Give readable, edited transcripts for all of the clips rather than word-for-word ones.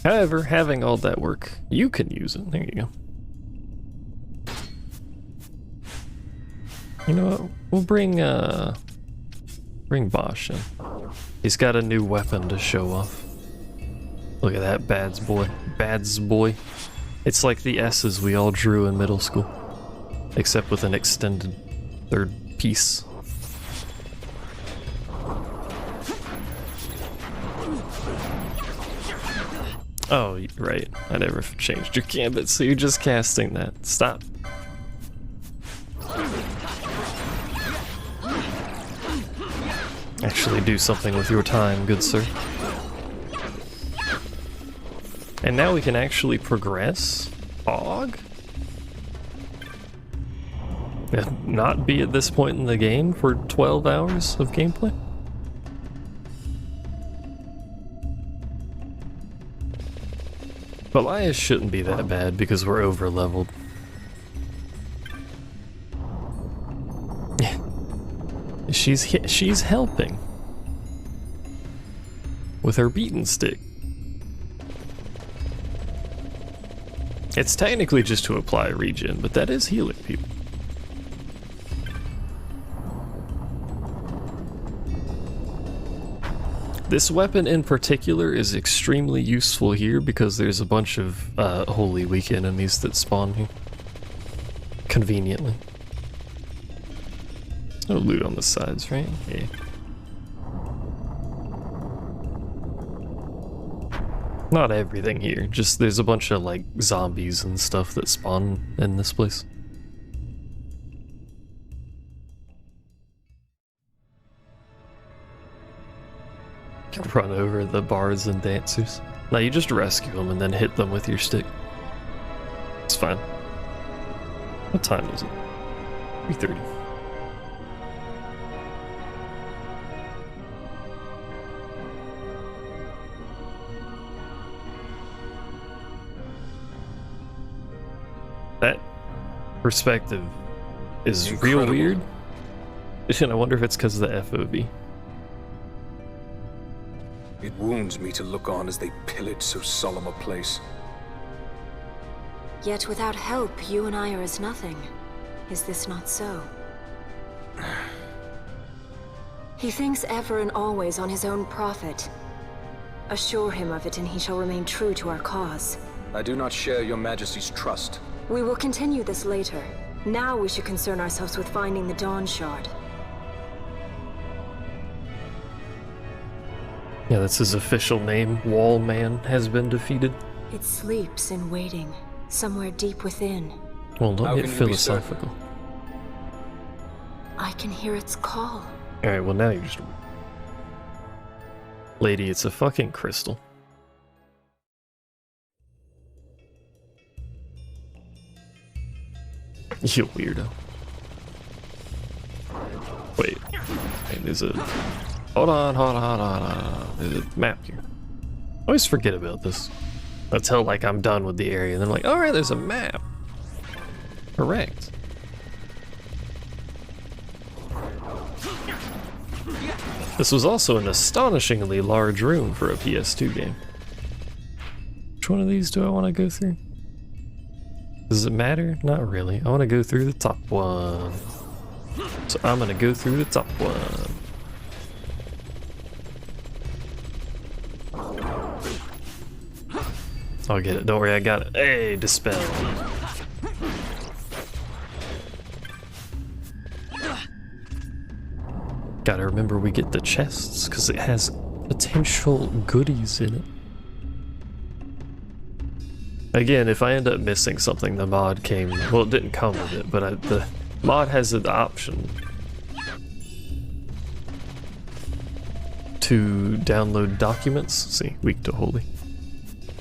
However, having all that work, you can use it. There you go. You know what? We'll bring Bosch in. He's got a new weapon to show off. Look at that Bads boy. Bads boy. It's like the S's we all drew in middle school. Except with an extended third piece. Oh, right. I never changed your gambit, so you're just casting that. Stop. Actually do something with your time, good sir. And now we can actually progress? Hog? And not be at this point in the game for 12 hours of gameplay? Elias shouldn't be that bad because we're over leveled. She's helping with her beaten stick. It's technically just to apply regen, but that is healing people. This weapon in particular is extremely useful here because there's a bunch of Holy Week enemies that spawn here. Conveniently. No loot on the sides, right? Yeah. Not everything here, just there's a bunch of like zombies and stuff that spawn in this place. Run over the bards and dancers. Now you just rescue them and then hit them with your stick. It's fine. What time is it? 3:30. That perspective is Incredible. real weird. And I wonder if it's because of the FOV. It wounds me to look on as they pillage so solemn a place. Yet without help, you and I are as nothing. Is this not so? He thinks ever and always on his own profit. Assure him of it and he shall remain true to our cause. I do not share your majesty's trust. We will continue this later. Now we should concern ourselves with finding the Dawn Shard. Yeah, that's his official name. Wallman has been defeated. It sleeps in waiting, somewhere deep within. Well, don't How get can you be certain? philosophical. I can hear its call. Alright, well now you're just... Lady, it's a fucking crystal. You weirdo. Wait, there's a... Hold on. There's a map here. I always forget about this. Until like I'm done with the area, and then I'm like, alright, there's a map. Correct. This was also an astonishingly large room for a PS2 game. Which one of these do I want to go through? Does it matter? Not really. I want to go through the top one. So I'm going to go through the top one. I'll get it. Don't worry, I got it. Hey, dispel. Gotta remember we get the chests because it has potential goodies in it. Again, if I end up missing something, the mod came... Well, it didn't come with it, but the mod has an option to download documents. See, weak to holy.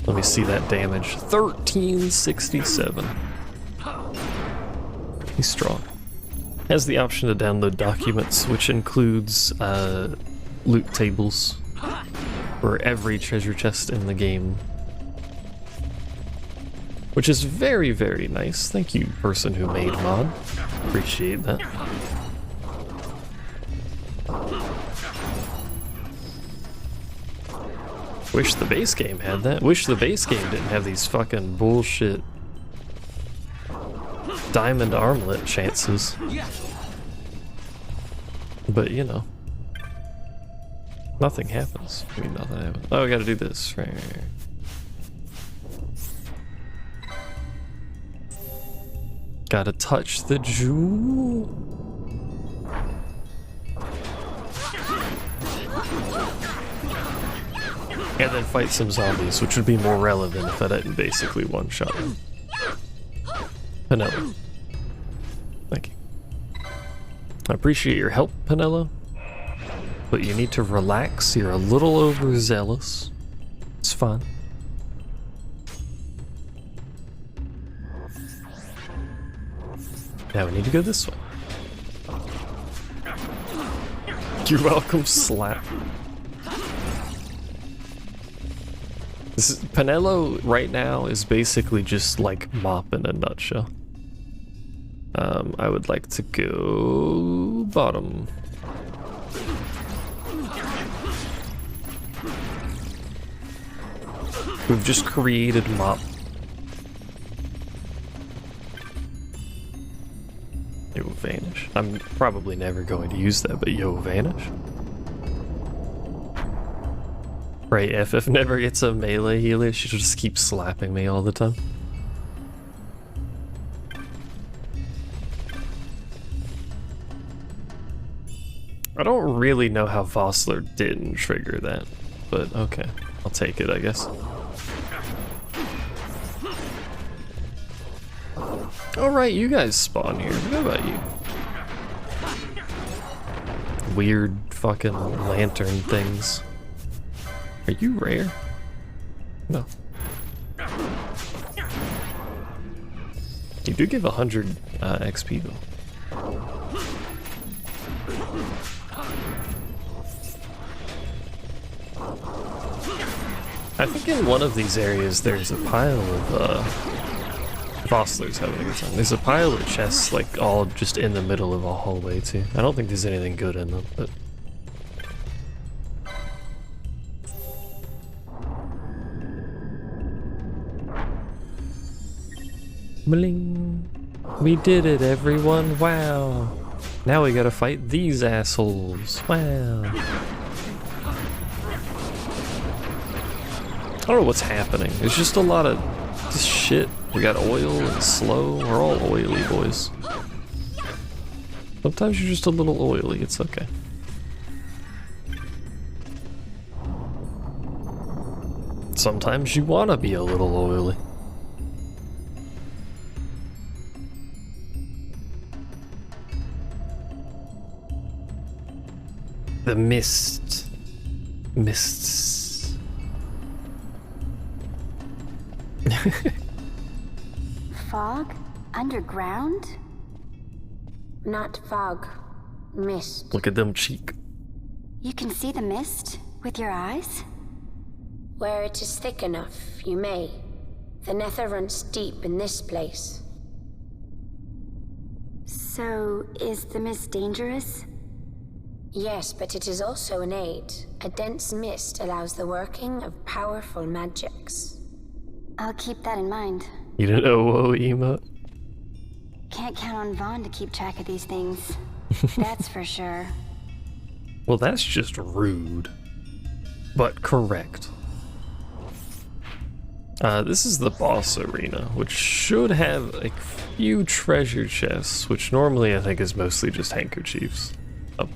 Let me see that damage. 1367. He's strong. Has the option to download documents, which includes loot tables for every treasure chest in the game. Which is very, very nice. Thank you, person who made mod. Appreciate that. Wish the base game had that. Wish the base game didn't have these fucking bullshit diamond armlet chances. But you know, nothing happens. I mean, nothing happens. Oh, we gotta do this. Right. Gotta touch the jewel. And then fight some zombies, which would be more relevant if I didn't basically one-shot them. Penelo. Thank you. I appreciate your help, Penelo. But you need to relax. You're a little overzealous. It's fine. Now we need to go this way. You're welcome, slap. This is, Penelo right now is basically just like Mop in a nutshell. I would like to go bottom. We've just created Mop. It will vanish. I'm probably never going to use that, but yo, vanish. Right, FF never gets a melee healer, she'll just keep slapping me all the time. I don't really know how Vossler didn't trigger that, but okay, I'll take it, I guess. Alright, you guys spawn here. What about you? Weird fucking lantern things. Are you rare? No. You do give 100 XP though. I think in one of these areas there's a pile of Vossler's having a good time. There's a pile of chests like all just in the middle of a hallway too. I don't think there's anything good in them, but bling. We did it, everyone. Wow. Now we gotta fight these assholes. Wow. I don't know what's happening. There's just a lot of this shit. We got oil and slow. We're all oily boys. Sometimes you're just a little oily. It's okay. Sometimes you wanna be a little oily. The mist. Mists. Fog? Underground? Not fog. Mist. Look at them cheek. You can see the mist with your eyes? Where it is thick enough, you may. The nether runs deep in this place. So, is the mist dangerous? Yes, but it is also an aid. A dense mist allows the working of powerful magics. I'll keep that in mind. You didn't know whoa emote? Can't count on Vaughn to keep track of these things. That's for sure. Well, that's just rude. But correct. This is the boss arena, which should have a few treasure chests, which normally I think is mostly just handkerchiefs.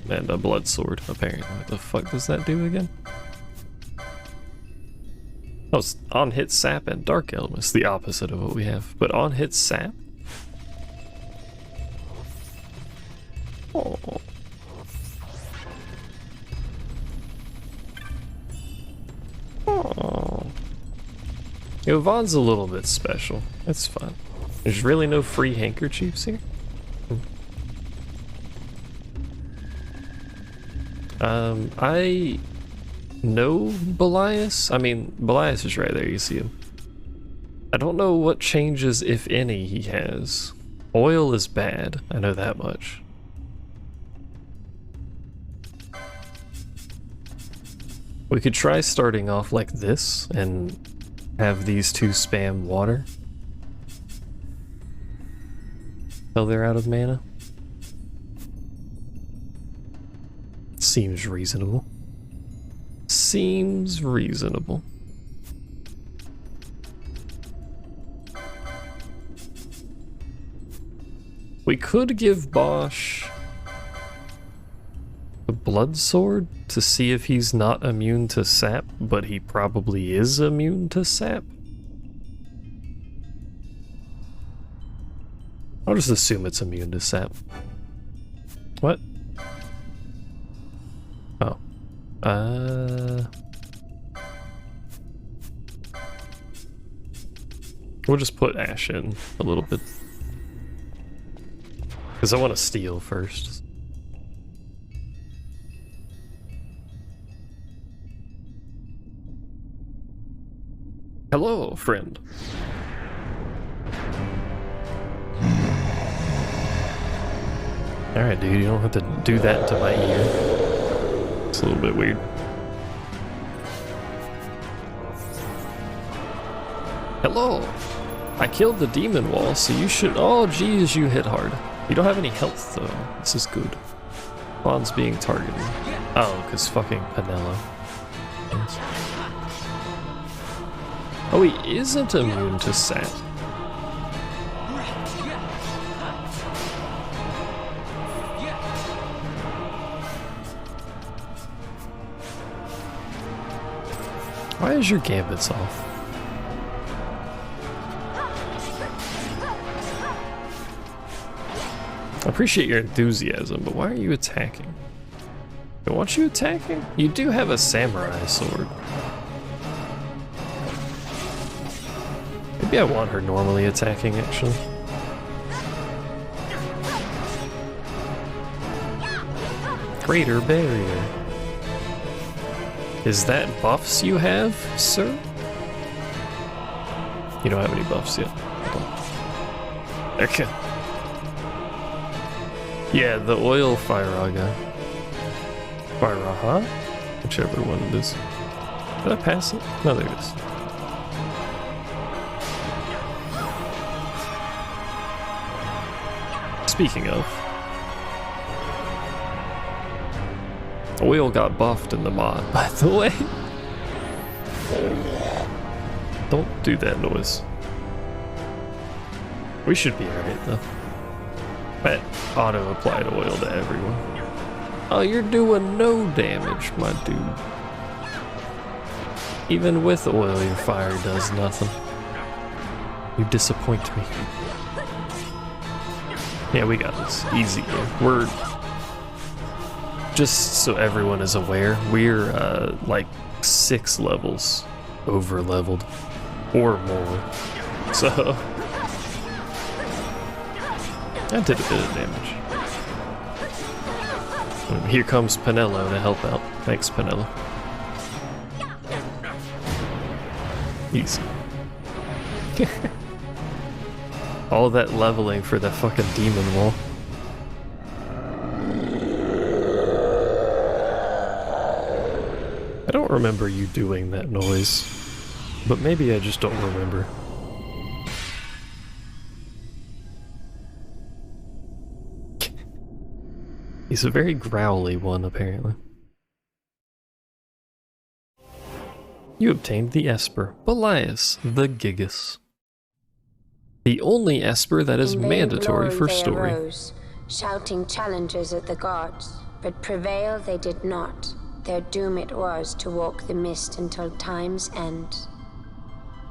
And a blood sword, apparently. What the fuck does that do again? Oh, it's on hit sap and dark elements, the opposite of what we have. But on hit sap? Oh. Oh. Yo, Vaughn's a little bit special. That's fine. There's really no free handkerchiefs here? I know Belias. I mean, Belias is right there, you see him. I don't know what changes, if any, he has. Oil is bad, I know that much. We could try starting off like this and have these two spam water till they're out of mana. Seems reasonable. Seems reasonable. We could give Bosch a blood sword to see if he's not immune to sap, but he probably is immune to sap. I'll just assume it's immune to sap. What? Oh. We'll just put Ash in a little bit. Because I want to steal first. Hello, friend. Alright, dude, you don't have to do that to my ear. It's a little bit weird. Hello! I killed the demon wall, so you should— oh, geez, you hit hard. You don't have any health, though. This is good. Bond's being targeted. Oh, because fucking Penelo. Yes. Oh, he isn't immune to sap. Why is your gambits off? I appreciate your enthusiasm, but why are you attacking? Don't want you attacking? You do have a samurai sword. Maybe I want her normally attacking, actually. Greater barrier. Is that buffs you have, sir? You don't have any buffs yet. Okay. Yeah, the oil Firaga. Firaha? Whichever one it is. Did I pass it? No, there it is. Speaking of, oil got buffed in the mod, by the way. Don't do that noise. We should be alright, though. That auto-applied oil to everyone. Oh, you're doing no damage, my dude. Even with oil, your fire does nothing. You disappoint me. Yeah, we got this. Easy game. We're... just so everyone is aware, we're like 6 levels over-leveled. Or more. So... that did a bit of damage. And here comes Penelo to help out. Thanks, Penelo. Easy. All that leveling for the fucking demon wall. I don't remember you doing that noise, but maybe I just don't remember. He's a very growly one, apparently. You obtained the Esper, Belias the Gigas. The only Esper that is mandatory for story. They arose, shouting challenges at the gods, but prevail they did not. Their doom it was to walk the mist until time's end.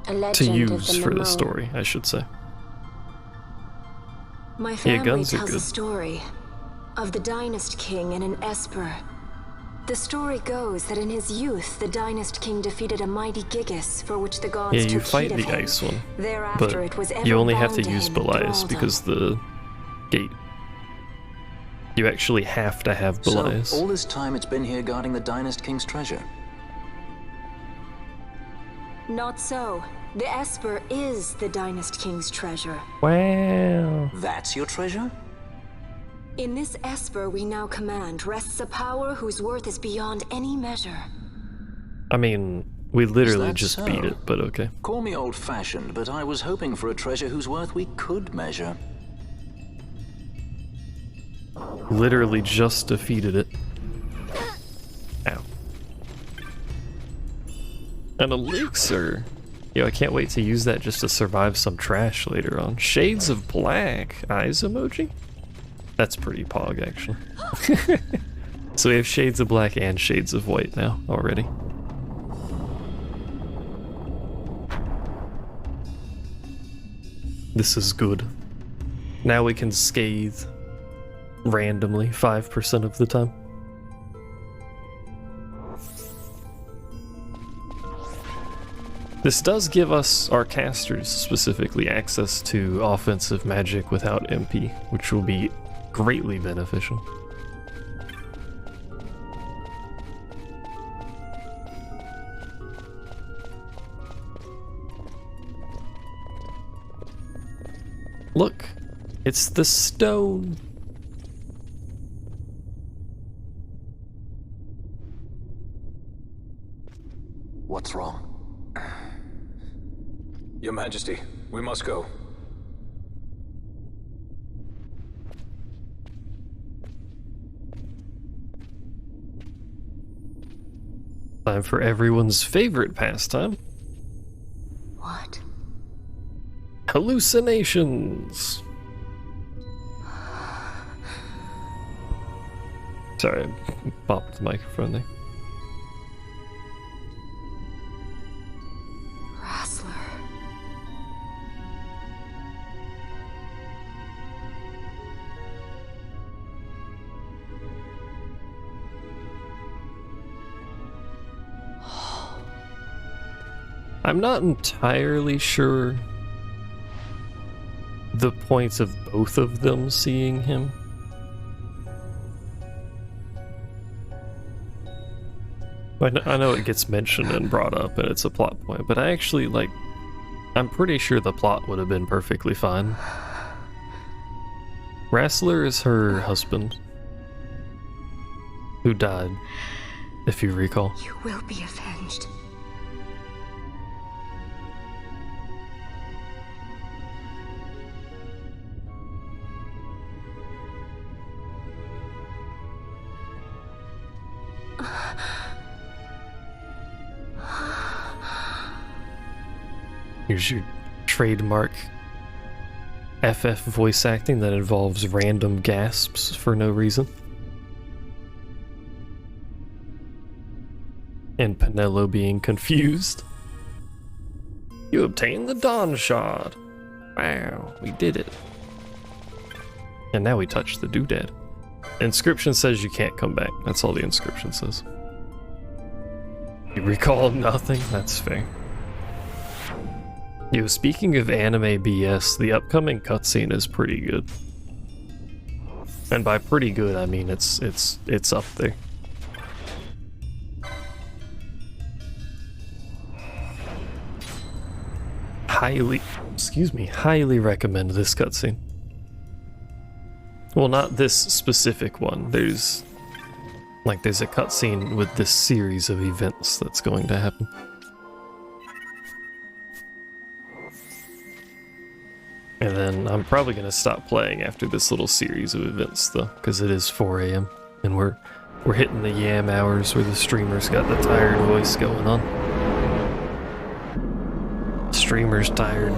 A legend To of use the for the Namon. story, I should say. My family guns are tells a good. story of the Dynast King and an Esper. The story goes that in his youth, the Dynast King defeated a mighty Gigas for which the gods Yeah, you took fight heed of the him. ice one, Thereafter, it was but ever you only have bound to use him, Belias thraldom. because the gate. You actually have to have Belias. So, all this time it's been here guarding the Dynast King's treasure. Not so. The Esper is the Dynast King's treasure. Wow. That's your treasure? In this Esper we now command rests a power whose worth is beyond any measure. I mean, we literally that just so? beat it, but okay. Call me old-fashioned, but I was hoping for a treasure whose worth we could measure. Literally just defeated it. Ow. An elixir! Yo, I can't wait to use that just to survive some trash later on. Shades of Black. Eyes emoji? That's pretty pog, actually. So we have Shades of Black and Shades of White now, already. This is good. Now we can scathe randomly 5% of the time. This does give us, our casters specifically, access to offensive magic without MP, which will be greatly beneficial. Look, it's the stone. What's wrong? Your Majesty, we must go. Time for everyone's favorite pastime. What? Hallucinations. Sorry, I popped the microphone there. Rassler. I'm not entirely sure the points of both of them seeing him. I know it gets mentioned and brought up and it's a plot point, but I actually, like, I'm pretty sure the plot would have been perfectly fine. Rassler is her husband, who died, if you recall. You will be avenged. Here's your trademark FF voice acting that involves random gasps for no reason. And Penelo being confused. You obtained the Dawn Shard. Wow, we did it. And now we touch the doodad. Inscription says you can't come back. That's all the inscription says. You recall nothing? That's fair. Yo, speaking of anime BS, the upcoming cutscene is pretty good. And by pretty good, I mean it's up there. Highly recommend this cutscene. Well, not this specific one. There's a cutscene with this series of events that's going to happen. And then I'm probably going to stop playing after this little series of events, though, because it is 4 a.m. and we're hitting the yam hours where the streamer's got the tired voice going on. Streamer's tired.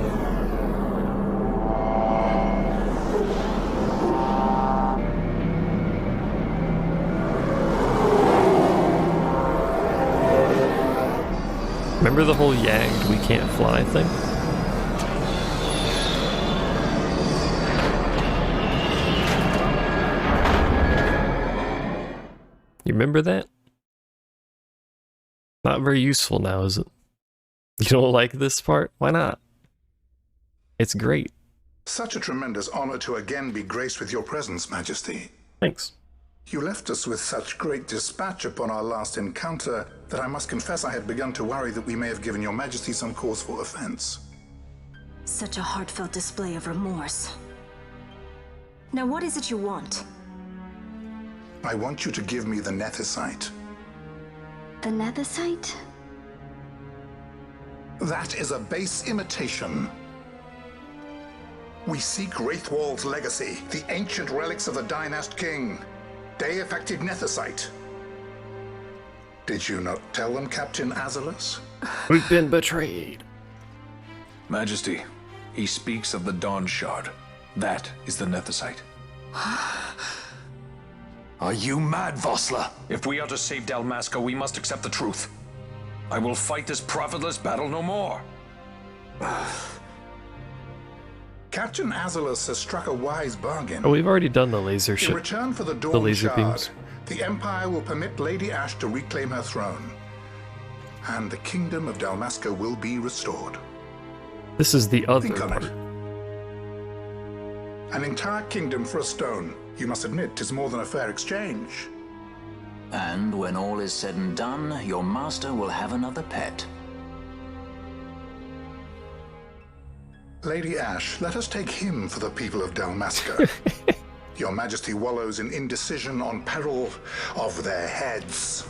Remember the whole yagged we can't fly thing? You remember that? Not very useful now, is it? You don't like this part? Why not? It's great. Such a tremendous honor to again be graced with your presence, Majesty. Thanks. You left us with such great dispatch upon our last encounter that I must confess I had begun to worry that we may have given your Majesty some cause for offense. Such a heartfelt display of remorse. Now what is it you want? I want you to give me the Nethicite. The Nethicite? That is a base imitation. We seek Wraithwald's legacy, the ancient relics of the Dynast King, Day-affected Nethicite. Did you not tell them, Captain Azalus? We've been betrayed. Majesty, he speaks of the Dawn Shard. That is the Nethicite. Are you mad, Vossler? If we are to save Dalmasca, we must accept the truth. I will fight this profitless battle no more. Captain Azalus has struck a wise bargain. Oh, we've already done the laser In shit. return for the Dawn The laser Shard, beams. the Empire will permit Lady Ash to reclaim her throne. And the Kingdom of Dalmasca will be restored. This is the other Think on part. it. An entire kingdom for a stone. You must admit, 'tis more than a fair exchange. And when all is said and done, your master will have another pet. Lady Ash, let us take him for the people of Dalmasca. Your Majesty wallows in indecision on peril of their heads.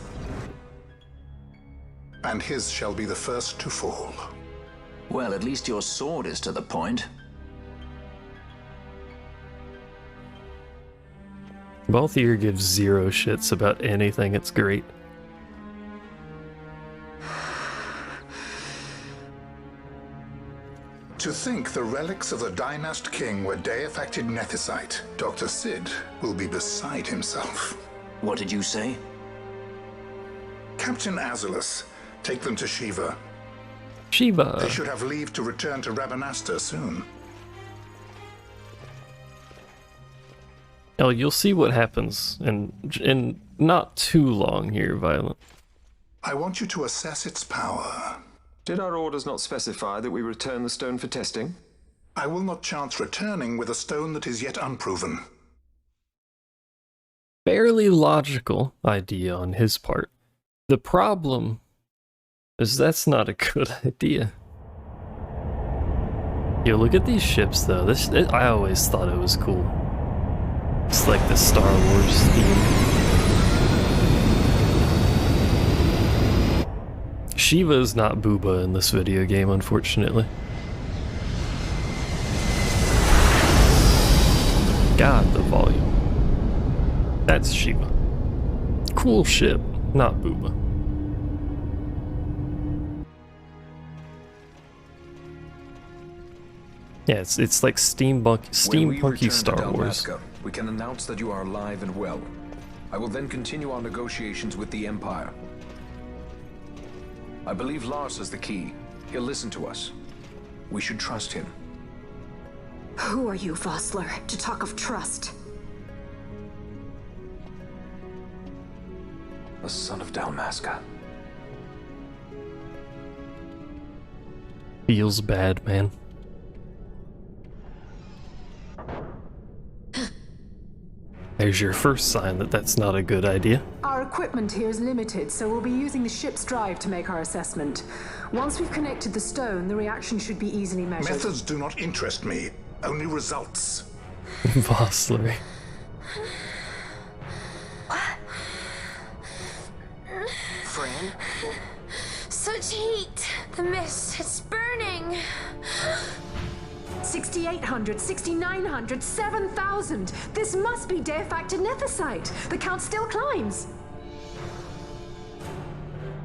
And his shall be the first to fall. Well, at least your sword is to the point. Balthier gives zero shits about anything. It's great. To think the relics of the Dynast King were Day-affected Nethicite, Dr. Sid will be beside himself. What did you say? Captain Azalus, take them to Shiva. Shiva. They should have leave to return to Rabanasta soon. Oh, you'll see what happens in not too long here, Violent. I want you to assess its power. Did our orders not specify that we return the stone for testing? I will not chance returning with a stone that is yet unproven. Fairly logical idea on his part. The problem is that's not a good idea. Yo, look at these ships though. I always thought it was cool. It's like the Star Wars theme. Shiva is not Booba in this video game, unfortunately. God, the volume. That's Shiva. Cool ship, not Booba. Yeah, it's like steampunky Star Wars. We can announce that you are alive and well. I will then continue our negotiations with the Empire. I believe Lars has the key. He'll listen to us. We should trust him. Who are you, Vossler, to talk of trust? A son of Dalmasca. Feels bad, man. There's your first sign that that's not a good idea. Our equipment here is limited, so we'll be using the ship's drive to make our assessment. Once we've connected the stone, the reaction should be easily measured. Methods do not interest me, only results. Vossler. Fran? Such heat! The mist, it's burning! 6,800, 6,900, 7,000! This must be Day-affected Nethicite! The count still climbs!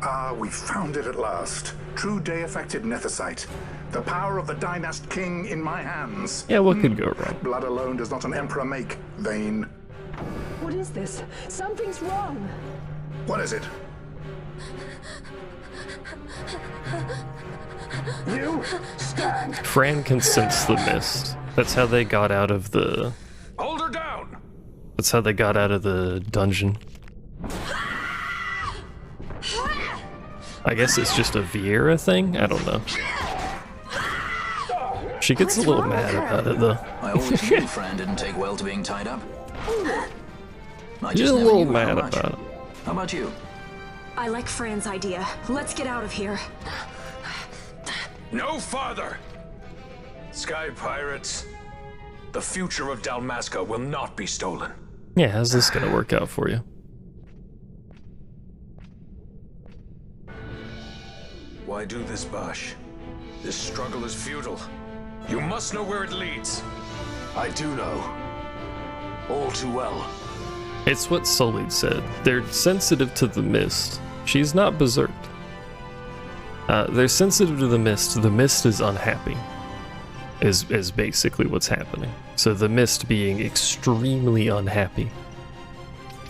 Ah, we found it at last. True Day-affected Nethicite. The power of the Dynast King in my hands. Yeah, what could go wrong? Blood alone does not an emperor make, Vayne. What is this? Something's wrong! What is it? You stand! Fran can sense the mist. That's how they got out of the... Hold her down! That's how they got out of the dungeon. I guess it's just a Vieira thing? I don't know. She gets a little mad about it, though. I always knew Fran didn't take well to being tied up. I She's just a never little knew how mad much. about it. How about you? I like Fran's idea. Let's get out of here. No farther! Sky Pirates, the future of Dalmasca will not be stolen. Yeah, how's this gonna work out for you? Why do this, Bash? This struggle is futile. You must know where it leads. I do know. All too well. It's what Sully said. They're sensitive to the mist. She's not berserked. They're sensitive to the mist. The mist is unhappy. Is basically what's happening. So the mist being extremely unhappy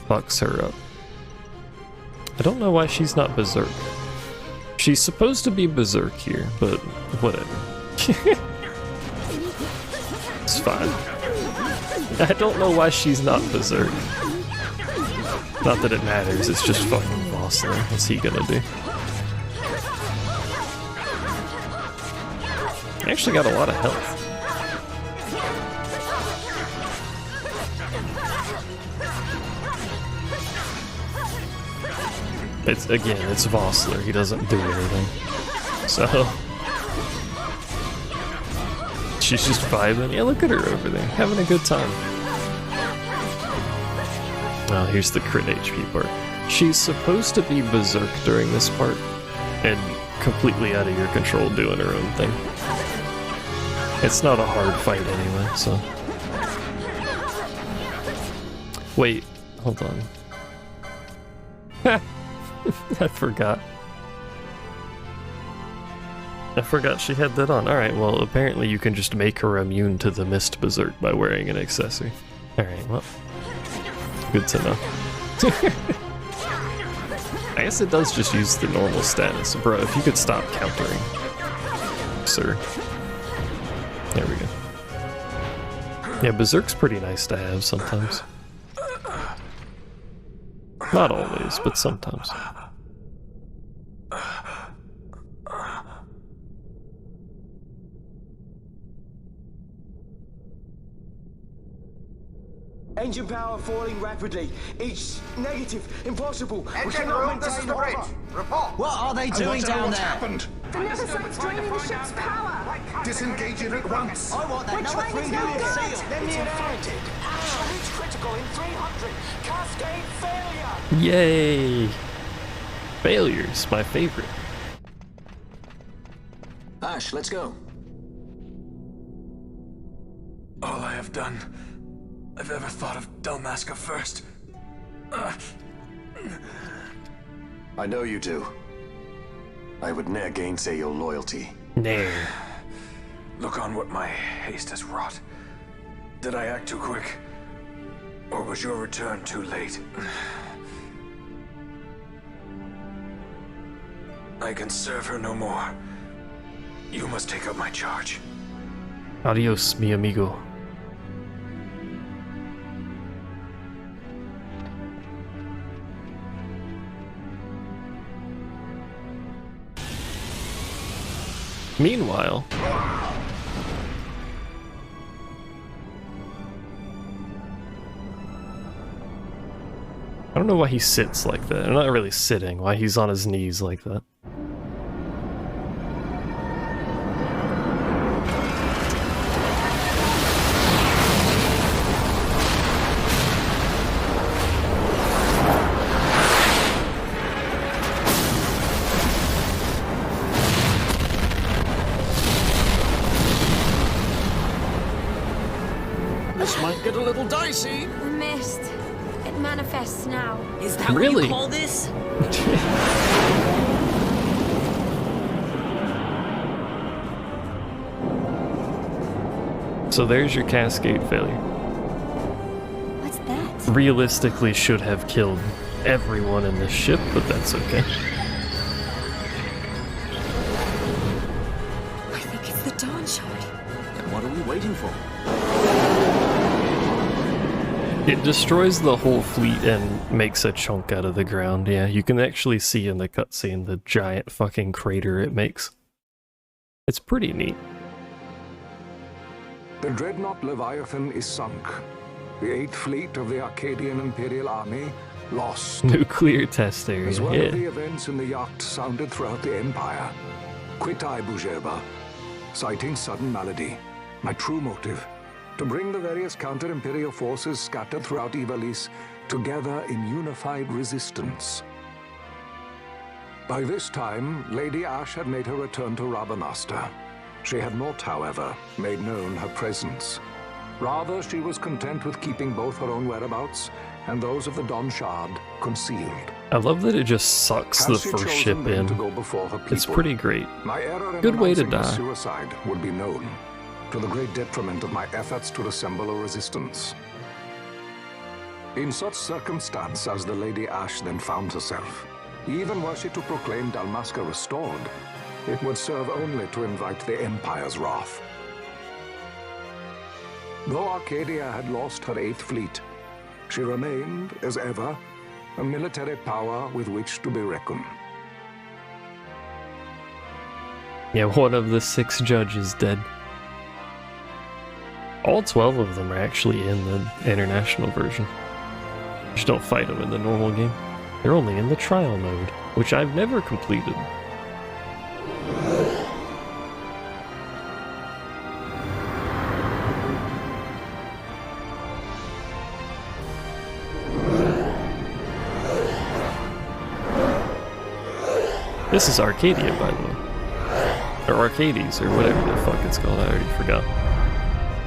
fucks her up. I don't know why she's not berserk. She's supposed to be berserk here, but whatever. It's fine. I don't know why she's not berserk. Not that it matters, it's just fucking Vosloo. What's he gonna do? I actually got a lot of health. It's Vosloo. He doesn't do anything. So she's just vibing. Yeah, look at her over there, having a good time. Oh, here's the crit HP part. She's supposed to be berserk during this part, and completely out of your control doing her own thing. It's not a hard fight anyway, so. Wait, hold on. I forgot. I forgot she had that on. Alright, well, apparently you can just make her immune to the Mist Berserk by wearing an accessory. Alright, well. Good to know. I guess it does just use the normal status. Bro, if you could stop countering. Sir. There we go. Yeah, Berserk's pretty nice to have sometimes. Not always, but sometimes. Engine power falling rapidly. It's negative. Impossible. Engine room, this is the bridge. Report. What are they doing down there? Happened? The Nephesite's draining the ship's power! Disengage it at once. I want that number 3 unit seal. Let me infected. Shall reach critical in 300. Cascade failure. Yay! Failures, my favorite. Ash, let's go. All I have done, I've ever thought of Dalmasca first. I know you do. I would ne'er gainsay your loyalty. Nay. Look on what my haste has wrought. Did I act too quick? Or was your return too late? I can serve her no more. You must take up my charge. Adios, mi amigo. Meanwhile, I don't know why he sits like that. I'm not really sitting, why he's on his knees like that. This might get a little dicey. The mist. It manifests now. Is that Really? what you call this? So there's your cascade failure. What's that? Realistically should have killed everyone in this ship, but that's okay. I think it's the Dawn Shard. Then what are we waiting for? It destroys the whole fleet and makes a chunk out of the ground. Yeah, you can actually see in the cutscene the giant fucking crater it makes. It's pretty neat. The dreadnought Leviathan is sunk. The 8th fleet of the Arcadian Imperial Army lost. Nuclear test area, As well yeah. as the events in the yacht sounded throughout the Empire. Quit I, Bujerba, citing sudden malady. My true motive, to bring the various counter-imperial forces scattered throughout Ivalice together in unified resistance. By this time, Lady Ashe had made her return to Rabanastre. She had not, however, made known her presence. Rather, she was content with keeping both her own whereabouts and those of the Don Shard concealed. I love that it just sucks the first ship in. It's pretty great. Good way to die. Suicide would be known, to the great detriment of my efforts to assemble a resistance. In such circumstance as the Lady Ashe then found herself, even were she to proclaim Dalmasca restored, it would serve only to invite the Empire's wrath. Though Arcadia had lost her 8th fleet, she remained, as ever, a military power with which to be reckoned. Yeah, one of the 6 judges dead. All 12 of them are actually in the international version. You just don't fight them in the normal game. They're only in the trial mode, which I've never completed. This is Arcadia, by the way. Or Arcades, or whatever the fuck it's called, I already forgot.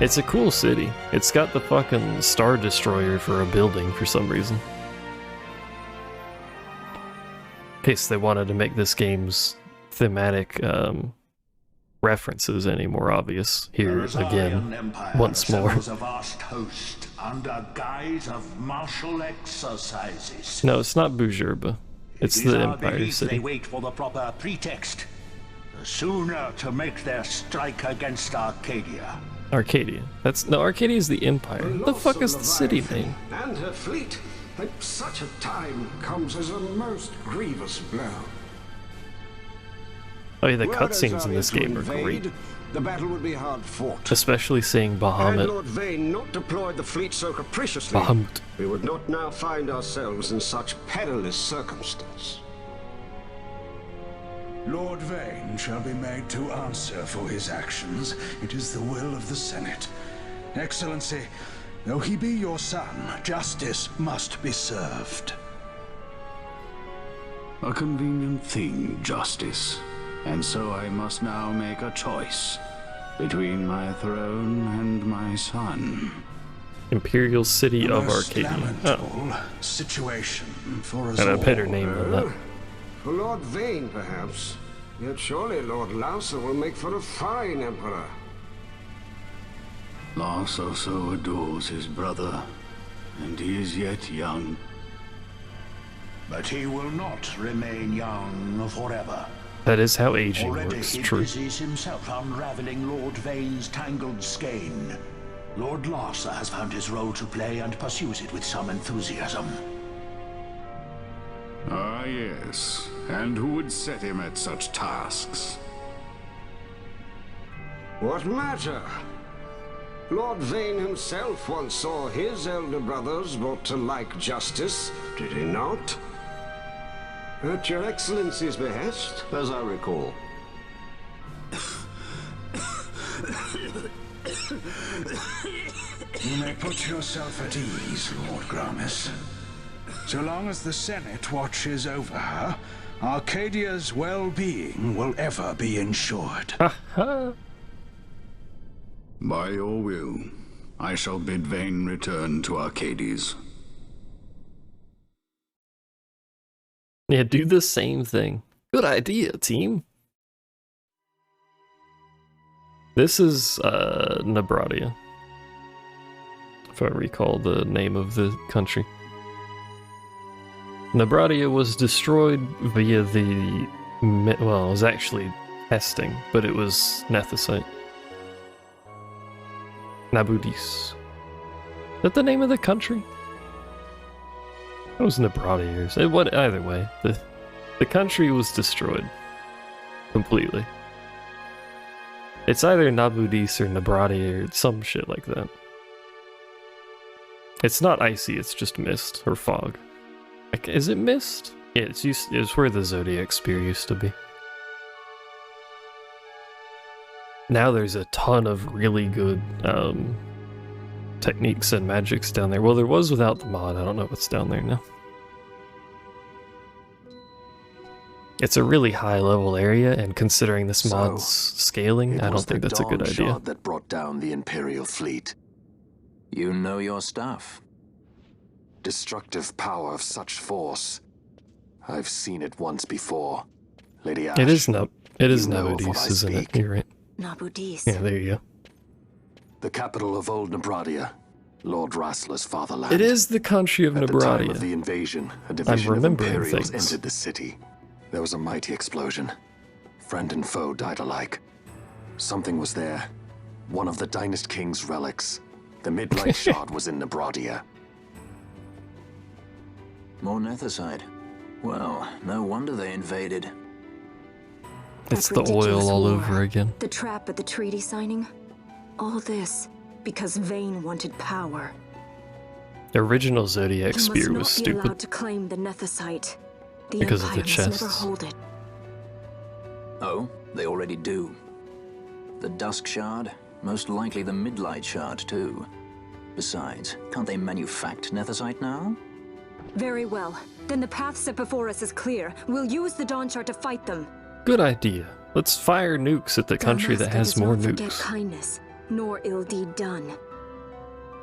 It's a cool city. It's got the fucking Star Destroyer for a building for some reason. In case they wanted to make this game's thematic references any more obvious. Here again, once more. A vast host under guise of martial exercises. No, it's not Bujerba. It's the Empire City. They wait for the proper pretext. The sooner to make their strike against Arcadia. Arcadia. No, Arcadia is the Empire. What the fuck is the city name? And her fleet at such a time comes as a most grievous blow. Oh yeah, the cutscenes in this game are great. The battle would be hard fought. Especially seeing Bahamut. Had Lord Vayne not deployed the fleet so capriciously, Bahamut. We would not now find ourselves in such perilous circumstance. Lord Vayne shall be made to answer for his actions. It is the will of the Senate. Excellency, though he be your son, justice must be served. A convenient thing, justice. And so I must now make a choice between my throne and my son. Imperial City of Arcadia. Oh. Situation for us and a all. better name than that. For Lord Vayne, perhaps. Yet surely Lord Lauser will make for a fine emperor. Lauser so adores his brother, and he is yet young. But he will not remain young forever. That is how aging Already works, he true. busies himself unraveling Lord Vayne's tangled skein. Lord Larsa has found his role to play and pursues it with some enthusiasm. Ah, yes. And who would set him at such tasks? What matter? Lord Vayne himself once saw his elder brothers brought to like justice, did he not? At your Excellency's behest, as I recall. You may put yourself at ease, Lord Gramis. So long as the Senate watches over her, Arcadia's well-being will ever be ensured. By your will, I shall bid Vayne return to Arcades. Yeah, do the same thing. Good idea, team. This is Nebradia, if I recall the name of the country. Nebradia was destroyed via the... well, it was actually testing, but it was Nethicite. Nabudis. Is that the name of the country? It was Nebradia. Either way, the country was destroyed. Completely. It's either Nabudis or Nebradia or some shit like that. It's not icy, it's just mist or fog. Like, is it mist? Yeah, it's where the Zodiac Spear used to be. Now there's a ton of really good techniques and magics down there. Well, there was without the mod. I don't know what's down there now. It's a really high level area, and considering this mod's scaling, I don't think that's a good idea. Shard that brought down the Imperial fleet. You know your stuff. Destructive power of such force. I've seen it once before. Lady Ash. It is know of what I Nabudis, isn't it? speak. You're right. Nabudis. Yeah, there you go. The capital of Old Nebradia, Lord Rassler's fatherland. It is the country of At the time Nebradia. of the invasion, a division of remembering Imperials things. entered the city. There was a mighty explosion. Friend and foe died alike. Something was there. One of the Dynast King's relics. The Midlight Shard was in Nebradia. More Nethicite. Well, no wonder they invaded. It's That the ridiculous oil all war, over again. The trap at the treaty signing. All this because Vayne wanted power. The original Zodiac He spear was must not be allowed stupid. to claim the Nethicite. The Because of the Empire must never chests. hold it. Oh, they already do. The Dusk Shard, most likely the Midlight Shard too. Besides, can't they manufacture Nethicite now? Very well. Then the path set before us is clear. We'll use the Dawn Shard to fight them. Good idea. Let's fire nukes at the country that Dalmasca has does more not forget nukes. kindness, nor ill deed done.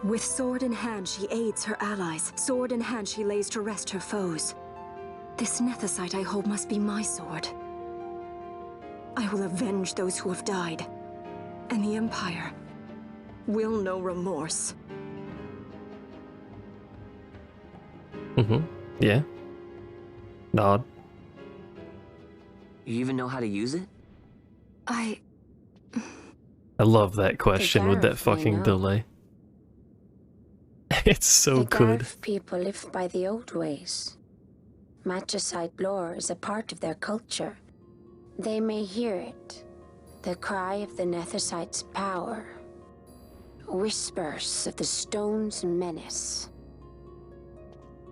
With sword in hand, she aids her allies. Sword in hand, she lays to rest her foes. This Nethicite I hold must be my sword. I will avenge those who have died, and the Empire will know remorse. Yeah. Nod. You even know how to use it? I love that question with that Gareth, fucking know. delay. It's so The good. Garth people live by the old ways. Magicite lore is a part of their culture. They may hear it, the cry of the Nethicite's power. Whispers of the stone's menace.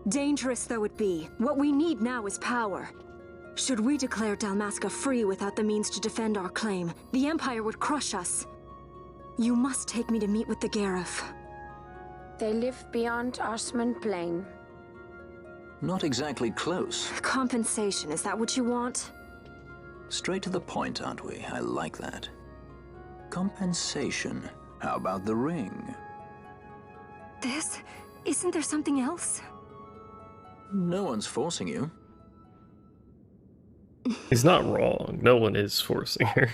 Dangerous though it be, what we need now is power. Should we declare Dalmasca free without the means to defend our claim, the Empire would crush us. You must take me to meet with the Gareth. They live beyond Osman Plain. Not exactly close. Compensation, is that what you want? Straight to the point, aren't we? I like that. Compensation. How about the ring? This? Isn't there something else? No one's forcing you. He's not wrong. No one is forcing her.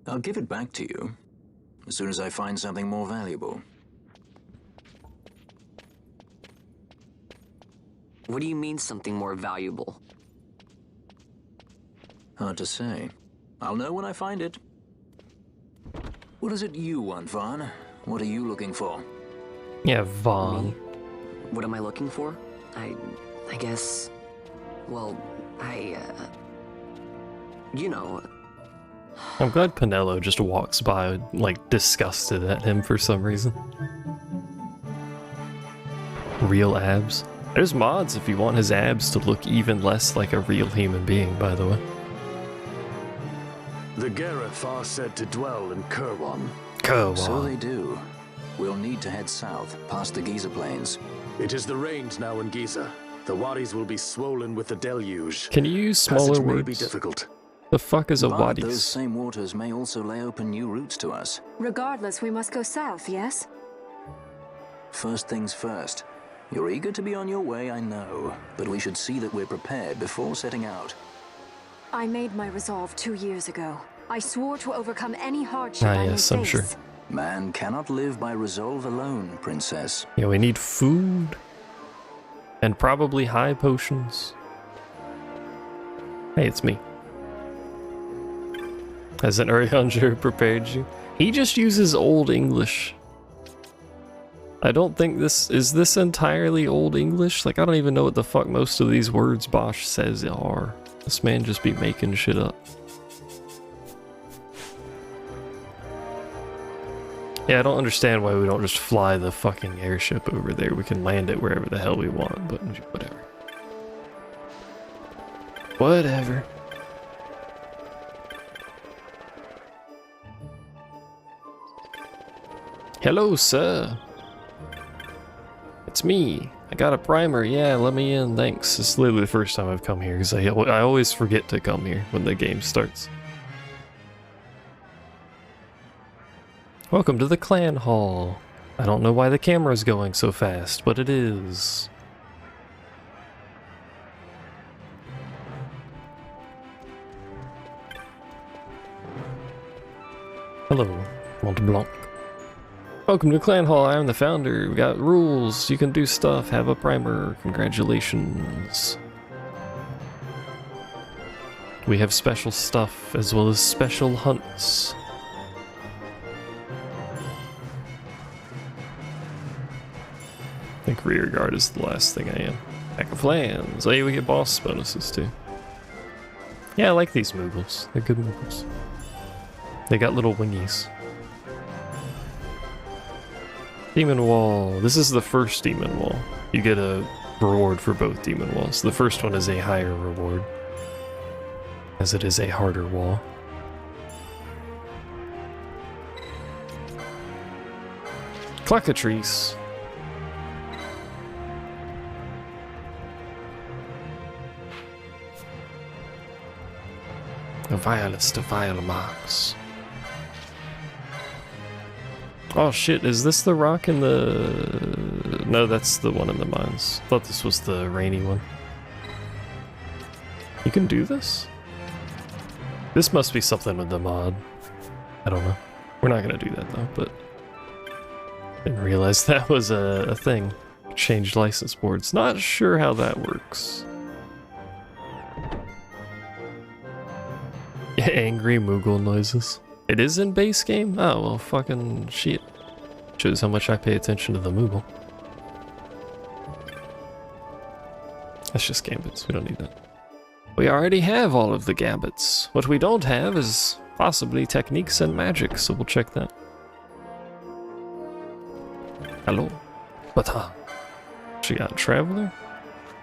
I'll give it back to you as soon as I find something more valuable. What do you mean something more valuable? Hard to say. I'll know when I find it. What is it you want, Vaughn? What are you looking for? Yeah, Vaughn. Me? What am I looking for? I guess... Well, you know... I'm glad Pinello just walks by, like, disgusted at him for some reason. Real abs. There's mods if you want his abs to look even less like a real human being, by the way. The Gareth are said to dwell in Kirwan. So they do. We'll need to head south, past the Giza Plains. It is the rains now in Giza. The wadis will be swollen with the deluge. Can you use smaller Passage may be words? difficult. The fuck is a But wadi? those same waters may also lay open new routes to us. Regardless, we must go south, yes? First things first. You're eager to be on your way, I know. But we should see that we're prepared before setting out. I made my resolve 2 years ago. I swore to overcome any hardship Ah, I may yes, I'm sure. face. Man cannot live by resolve alone, Princess. Yeah, we need food. And probably high potions. Hey, it's me. Hasn't Urianger prepared you? He just uses Old English. I don't think is this entirely Old English? Like, I don't even know what the fuck most of these words Bosch says are. This man just be making shit up. Yeah, I don't understand why we don't just fly the fucking airship over there. We can land it wherever the hell we want, but whatever. Whatever. Hello, sir. It's me. I got a primer. Yeah, let me in. Thanks. It's literally the first time I've come here because I always forget to come here when the game starts. Welcome to the clan hall. I don't know why the camera's going so fast, but it is. Hello, Mont Blanc. Welcome to Clan Hall. I am the founder. We got rules. You can do stuff. Have a primer. Congratulations. We have special stuff as well as special hunts. I think rear guard is the last thing I am. Pack of plans. Oh yeah, we get boss bonuses too. Yeah, I like these Moogles. They're good Moogles. They got little wingies. Demon Wall. This is the first Demon Wall. You get a reward for both Demon Walls. The first one is a higher reward, as it is a harder wall. Clackatrice. The vilest of vile marks. Oh shit, is this the rock in the... No, that's the one in the mines. Thought this was the rainy one. You can do this? This must be something with the mod. I don't know. We're not gonna do that though, but... Didn't realize that was a thing. Changed license boards. Not sure how that works. Angry Moogle noises. It is in base game? Oh, well, fucking shit. Shows how much I pay attention to the Moogle. That's just gambits. We don't need that. We already have all of the gambits. What we don't have is possibly techniques and magic, so we'll check that. Hello. Bata. She got Traveler.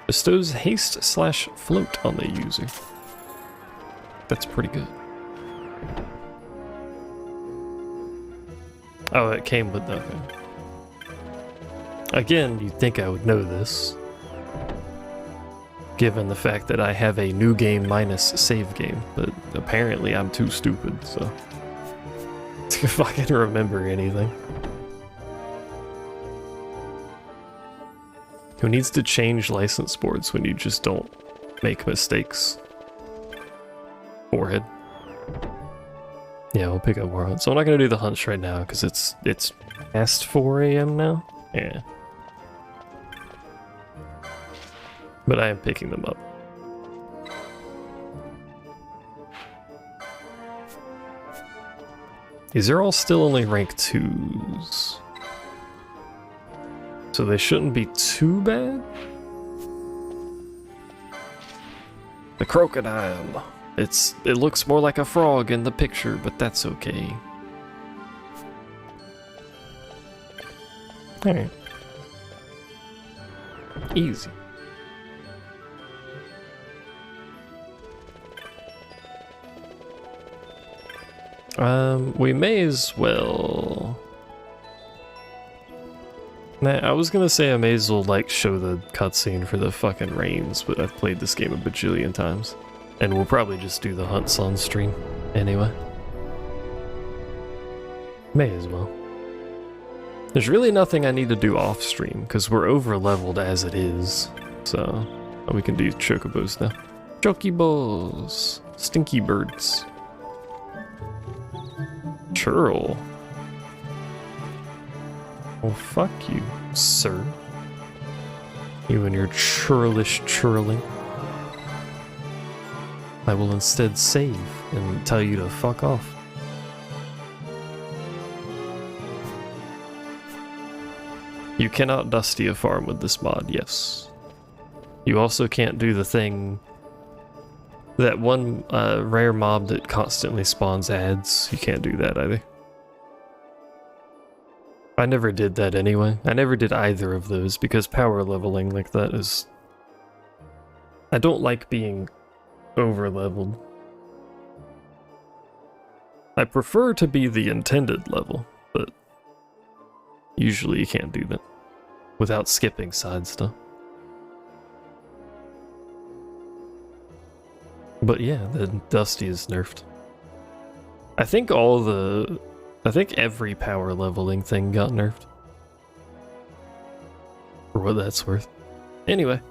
Bestows haste / float on the user. That's pretty good. Oh, it came with nothing. Again, you'd think I would know this, given the fact that I have a new game minus save game, but apparently I'm too stupid, so to fucking remember anything. Who needs to change license boards when you just don't make mistakes? Forehead. Yeah, we'll pick up more hunts. So I'm not gonna do the hunts right now because it's past 4 AM now. Yeah. But I am picking them up. These are all still only rank 2s. So they shouldn't be too bad. The crocodile. It looks more like a frog in the picture, but that's okay. Alright. Easy. We may as well... Nah, I was gonna say I may as well, like, show the cutscene for the fucking rains, but I've played this game a bajillion times. And we'll probably just do the hunts on stream anyway. May as well. There's really nothing I need to do off stream, because we're over leveled as it is. So, we can do chocobos now. Chocobos! Stinky birds. Churl. Well, fuck you, sir. You and your churlish churling. I will instead save and tell you to fuck off. You cannot dusty a farm with this mod, yes. You also can't do the thing... That one rare mob that constantly spawns ads, you can't do that either. I never did that anyway. I never did either of those because power leveling like that is... I don't like being over-leveled. I prefer to be the intended level, but usually you can't do that without skipping side stuff. But yeah, the Dusty is nerfed. I think every power leveling thing got nerfed. For what that's worth. Anyway.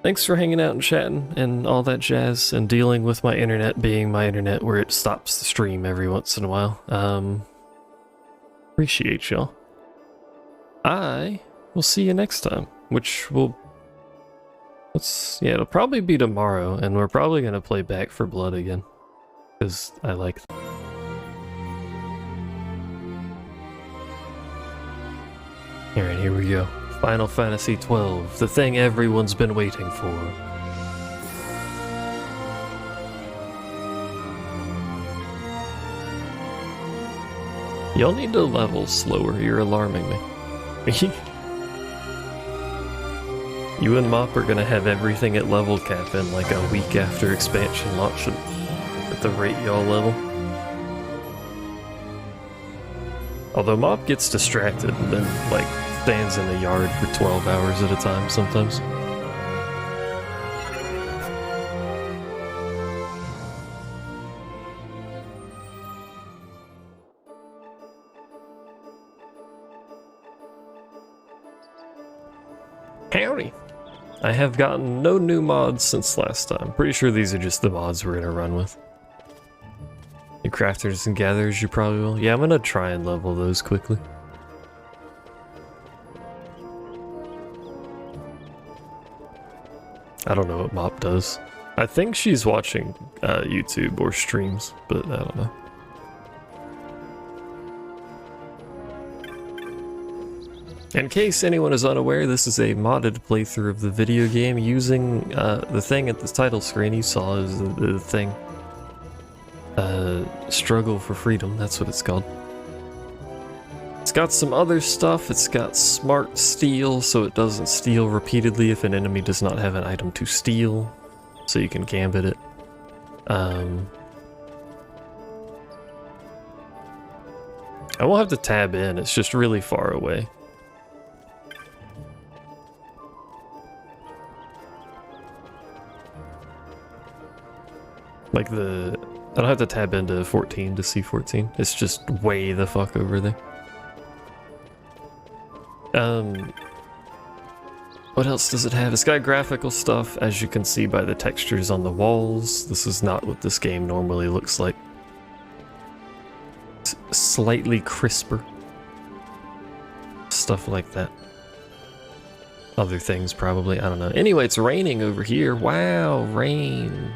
Thanks for hanging out and chatting and all that jazz and dealing with my internet being my internet where it stops the stream every once in a while. Appreciate y'all. I will see you next time, which will... it'll probably be tomorrow, and we're probably going to play Back 4 Blood again. Because I like that. Alright, here we go. Final Fantasy XII, the thing everyone's been waiting for. Y'all need to level slower, you're alarming me. You and Mop are gonna have everything at level cap in like a week after expansion launch at the rate y'all level. Although Mop gets distracted and then like stands in the yard for 12 hours at a time sometimes. Howdy! I have gotten no new mods since last time. Pretty sure these are just the mods we're gonna run with. New crafters and gatherers you probably will. Yeah, I'm gonna try and level those quickly. I don't know what Mop does. I think she's watching YouTube or streams, but I don't know. In case anyone is unaware, this is a modded playthrough of the video game using the thing at the title screen you saw is the thing. Struggle for Freedom, that's what it's called. It's got some other stuff. It's got smart steal, so it doesn't steal repeatedly if an enemy does not have an item to steal, so you can gambit it. I won't have to tab in, it's just really far away. Like I don't have to tab into 14 to see 14, it's just way the fuck over there. What else does it have? It's got graphical stuff, as you can see by the textures on the walls. This is not what this game normally looks like. It's slightly crisper. Stuff like that. Other things probably, I don't know. Anyway, it's raining over here. Wow, rain.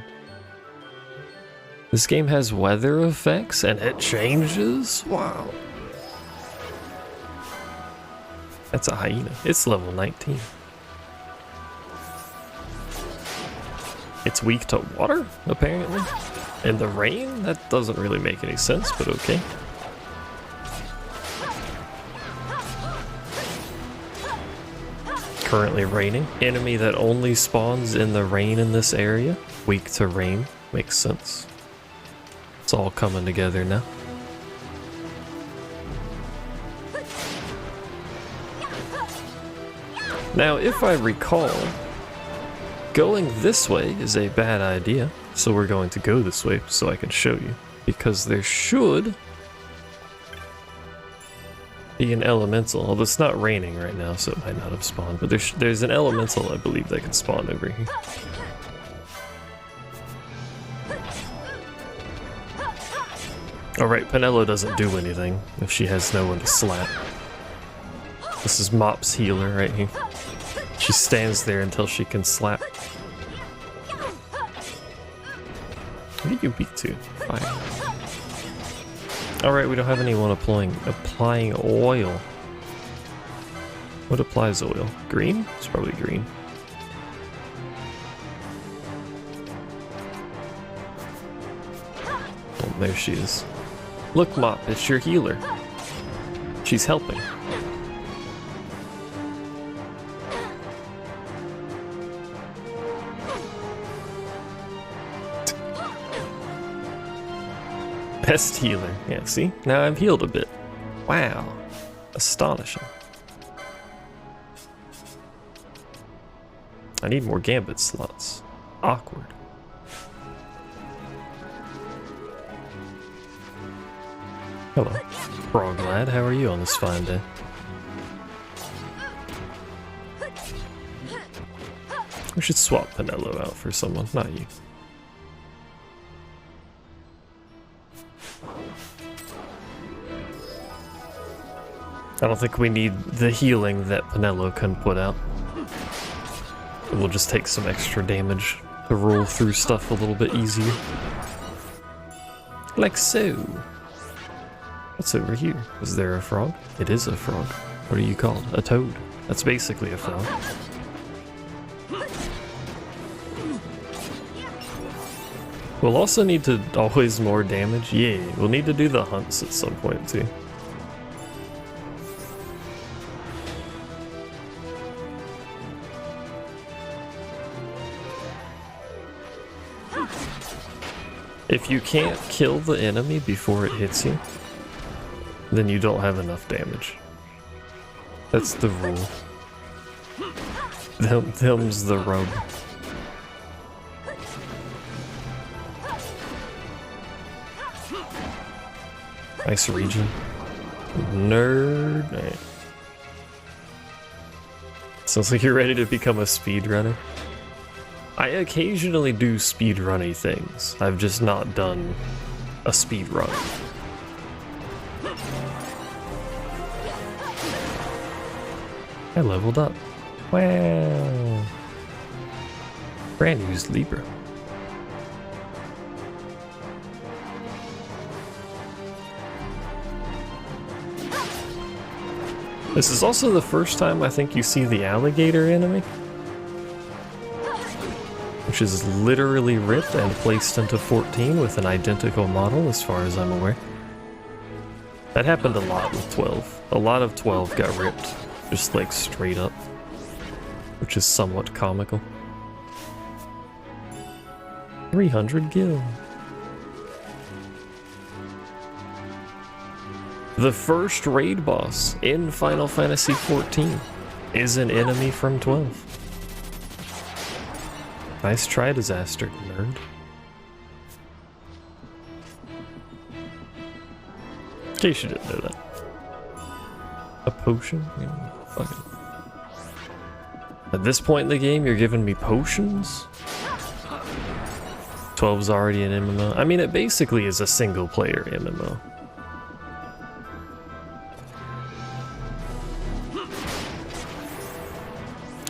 This game has weather effects and it changes? Wow. That's a hyena. It's level 19. It's weak to water, apparently. And the rain? That doesn't really make any sense, but okay. Currently raining. Enemy that only spawns in the rain in this area. Weak to rain. Makes sense. It's all coming together now. Now, if I recall, going this way is a bad idea, so we're going to go this way so I can show you, because there should be an elemental, although it's not raining right now, so it might not have spawned, but there's an elemental, I believe, that can spawn over here. Alright, Penelo doesn't do anything if she has no one to slap. This is Mop's healer right here. She stands there until she can slap. What are you weak to? Fire. Alright, we don't have anyone applying oil. What applies oil? Green? It's probably green. Oh, there she is. Look, Mop, it's your healer. She's helping. Best healer. Yeah, see? Now I've healed a bit. Wow. Astonishing. I need more gambit slots. Awkward. Hello. Frog lad, how are you on this fine day? We should swap Penelo out for someone, not you. I don't think we need the healing that Penelo can put out. We'll just take some extra damage to roll through stuff a little bit easier. Like so. What's over here? Is there a frog? It is a frog. What are you called? A toad. That's basically a frog. We'll also need to always more damage. Yeah, we'll need to do the hunts at some point too. If you can't kill the enemy before it hits you, then you don't have enough damage. That's the rule. Them's the rub. Nice region. Nerd. Right. Sounds like you're ready to become a speedrunner. I occasionally do speedrunny things. I've just not done a speedrun. I leveled up. Wow. Brand new Libra. This is also the first time I think you see the alligator enemy, which is literally ripped and placed into 14 with an identical model as far as I'm aware. That happened a lot with 12. A lot of 12 got ripped, just like straight up, which is somewhat comical. 300 gil. The first raid boss in Final Fantasy XIV is an enemy from 12. Nice try, Disaster, nerd. In case you didn't know that. A potion? Yeah, fuck it. At this point in the game, you're giving me potions? 12's already an MMO. I mean, it basically is a single-player MMO.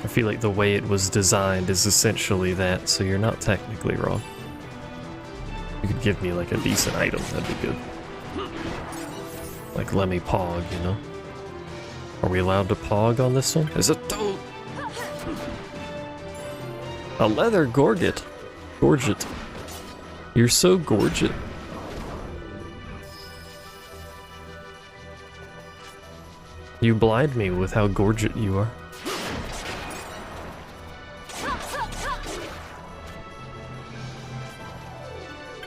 I feel like the way it was designed is essentially that, so you're not technically wrong. You could give me like a decent item, that'd be good. Like let me pog, you know? Are we allowed to pog on this one? There's a toad! A leather gorget. Gorget. You're so gorget. You blind me with how gorget you are.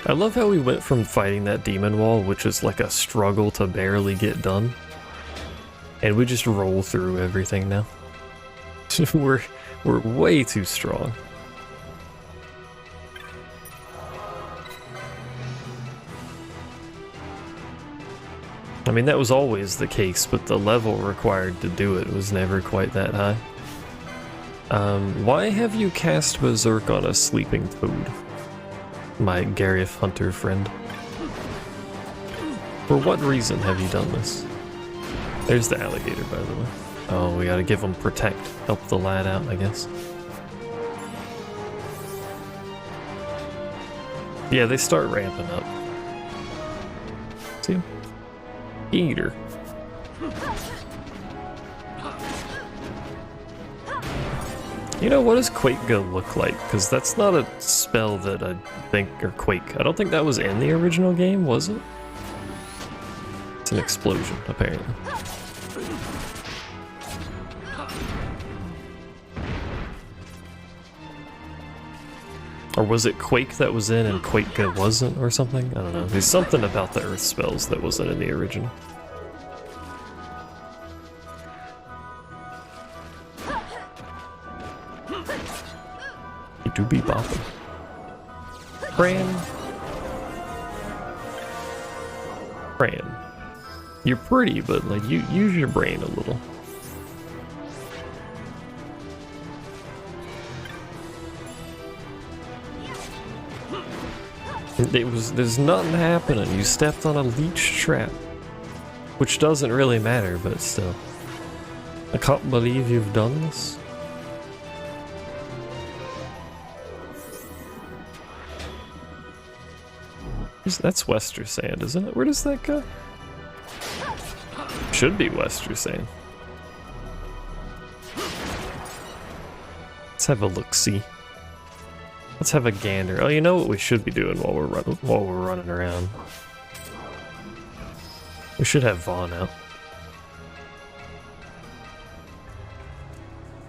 I love how we went from fighting that demon wall, which is like a struggle to barely get done, and we just roll through everything now. We're way too strong. I mean, that was always the case, but the level required to do it was never quite that high. Why have you cast Berserk on a sleeping toad? My Gareth Hunter friend. For what reason have you done this? There's the alligator, by the way. Oh, we gotta give him protect. Help the lad out, I guess. Yeah, they start ramping up. See him? Eater. You know, what does Quake Go look like? Because that's not a spell that I think, or Quake. I don't think that was in the original game, was it? It's an explosion, apparently. Or was it Quake that was in and Quake that wasn't or something? I don't know. There's something about the earth spells that wasn't in the original. You do be bopping. Fran. Fran. You're pretty, but like you use your brain a little. There's nothing happening. You stepped on a leech trap. Which doesn't really matter, but still. I can't believe you've done this. That's Wester Sand, isn't it? Where does that go? Should be Wester Sand. Let's have a look-see. Let's have a gander. Oh, you know what we should be doing while we're running around? We should have Vaughn out.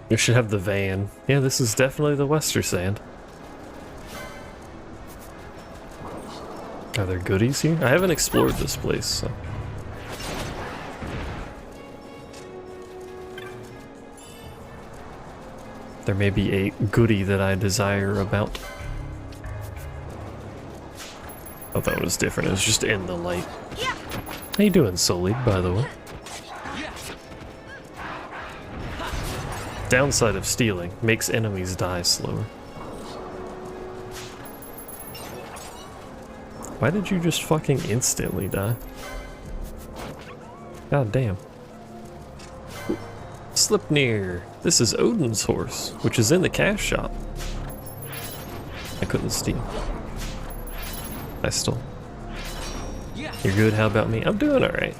We should have the van. Yeah, this is definitely the Wester Sand. Are there goodies here? I haven't explored this place, so. There may be a goodie that I desire about. Oh, that was different. It was just in the light. How you doing, Solid, by the way? Downside of stealing, makes enemies die slower. Why did you just fucking instantly die? God damn. Slipnir. This is Odin's horse, which is in the cash shop. I couldn't steal. I stole. You're good, how about me? I'm doing alright.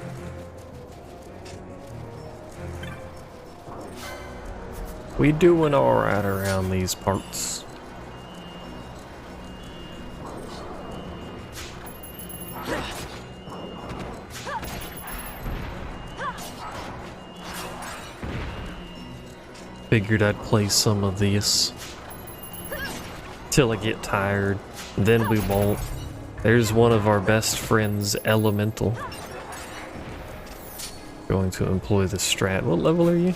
We doing alright around these parts. Figured I'd play some of this till I get tired, then we won't. There's one of our best friends, Elemental. Going to employ the strat. What level are you?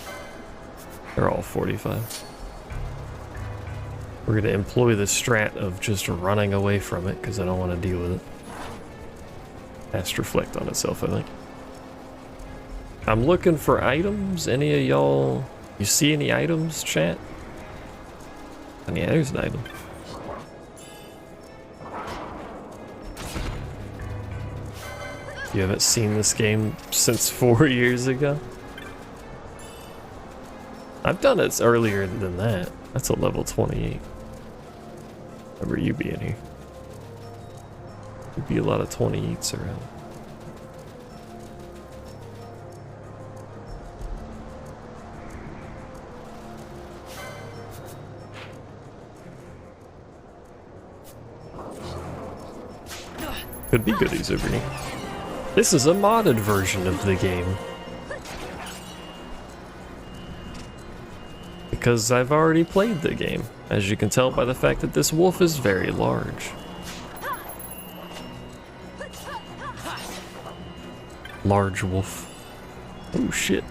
They're all 45. We're going to employ the strat of just running away from it because I don't want to deal with it. Has to reflect on itself, I think. I'm looking for items. Any of y'all... You see any items, chat? And yeah, there's an item. You haven't seen this game since 4 years ago? I've done it earlier than that. That's a level 28. Remember you being here. There'd be a lot of 28s around. Could be goodies over here. This is a modded version of the game. Because I've already played the game, as you can tell by the fact that this wolf is very large. Large wolf. Oh shit.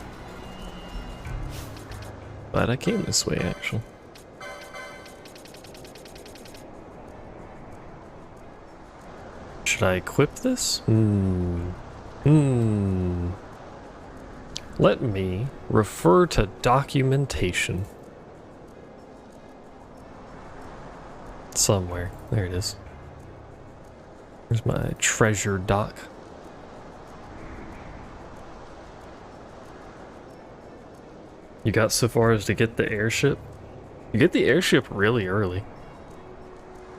Glad I came this way, actually. Should I equip this? Let me refer to documentation. Somewhere. There it is. Here's my treasure doc. You got so far as to get the airship? You get the airship really early.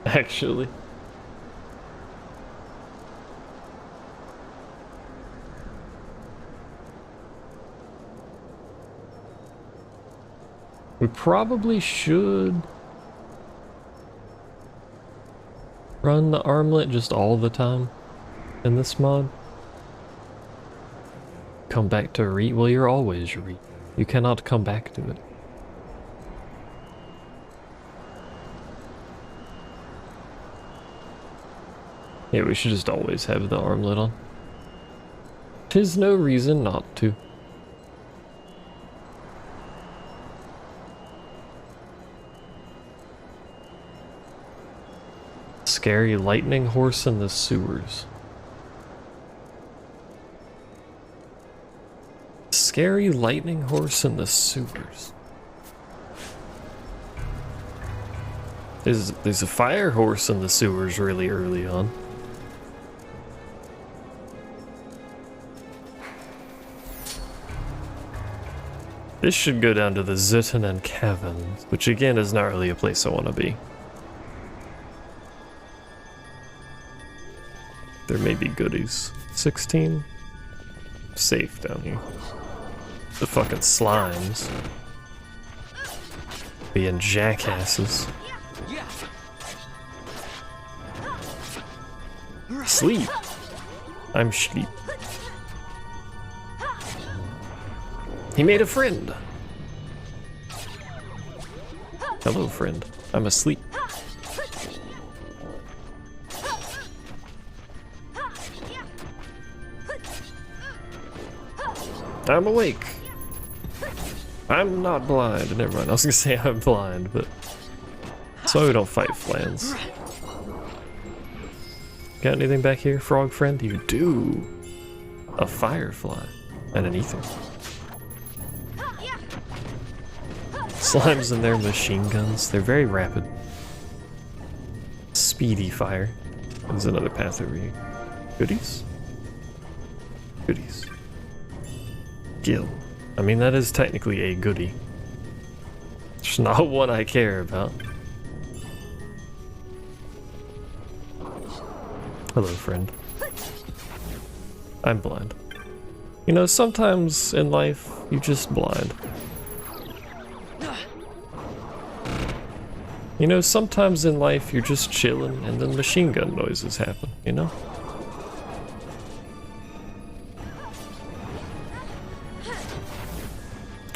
Actually. We probably should run the armlet just all the time in this mod. Come back to Reet. Well, you're always Reet. You cannot come back to it. Yeah, we should just always have the armlet on. 'Tis no reason not to. Scary lightning horse in the sewers. Scary lightning horse in the sewers. There's a fire horse in the sewers really early on. This should go down to the Zutanen Caverns, which again is not really a place I want to be. There may be goodies. 16? Safe down here. The fucking slimes. Being jackasses. Sleep. I'm sleep. He made a friend. Hello, friend. I'm asleep. I'm awake. I'm not blind. Never mind. I was gonna say I'm blind, but that's why we don't fight Flans. Got anything back here, frog friend? You do. A firefly and an ether. Slimes and their machine guns. They're very rapid. Speedy fire. There's another path over here. Goodies? Goodies. Gil. I mean, that is technically a goodie. It's not one I care about. Hello, friend. I'm blind. You know, sometimes in life, you're just blind. You know, sometimes in life, you're just chilling and then machine gun noises happen, you know?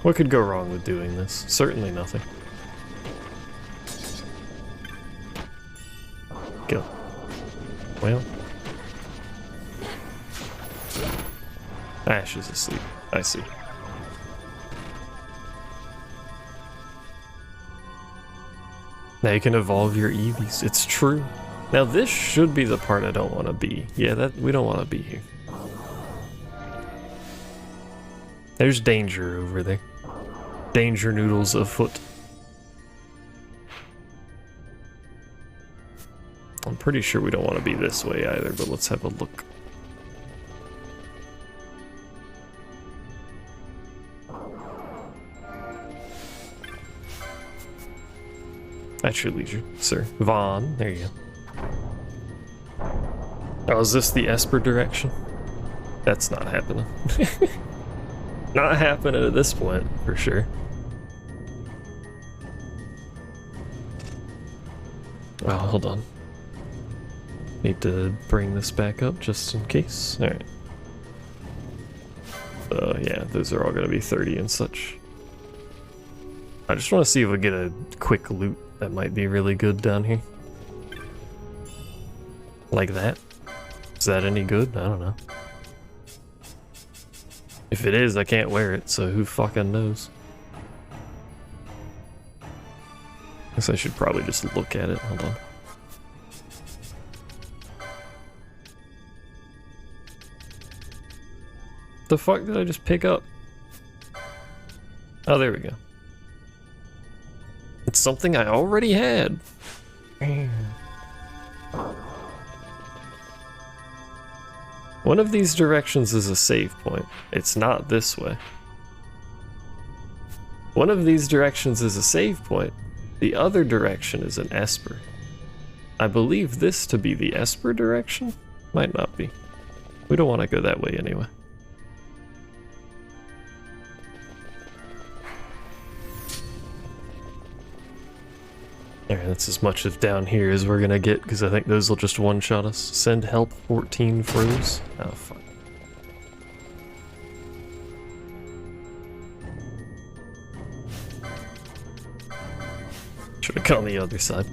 What could go wrong with doing this? Certainly nothing. Go. Well. Ash is asleep. I see. Now you can evolve your Eevees. It's true. Now this should be the part I don't want to be. Yeah, we don't want to be here. There's danger over there. Danger noodles afoot. I'm pretty sure we don't want to be this way either, but let's have a look. At your leisure, sir. Vaughn, there you go. Oh, is this the Esper direction? That's not happening. Not happening at this point, for sure. Oh, hold on. Need to bring this back up just in case. Alright. Yeah, those are all gonna be 30 and such. I just want to see if we get a quick loot that might be really good down here. Like that. Is that any good? I don't know. If it is, I can't wear it, so who fucking knows? Guess I should probably just look at it. Hold on. The fuck did I just pick up? Oh, there we go. It's something I already had. One of these directions is a save point. It's not this way. One of these directions is a save point. The other direction is an Esper. I believe this to be the Esper direction? Might not be. We don't want to go that way anyway. Alright, that's as much of down here as we're gonna get, because I think those will just one-shot us. Send help, 14 froze. Oh, fuck. Should've gone the other side.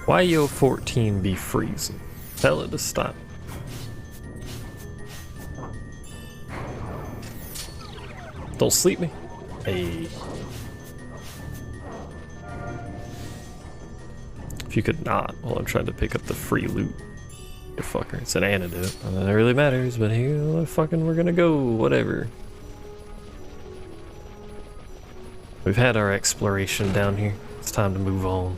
Why yo 14 be freezing? Tell it to stop. Don't sleep me. Hey. If you could not while I'm trying to pick up the free loot. You fucker. It's an antidote. Not that it really matters, but here fucking we're gonna go. Whatever. We've had our exploration down here. It's time to move on.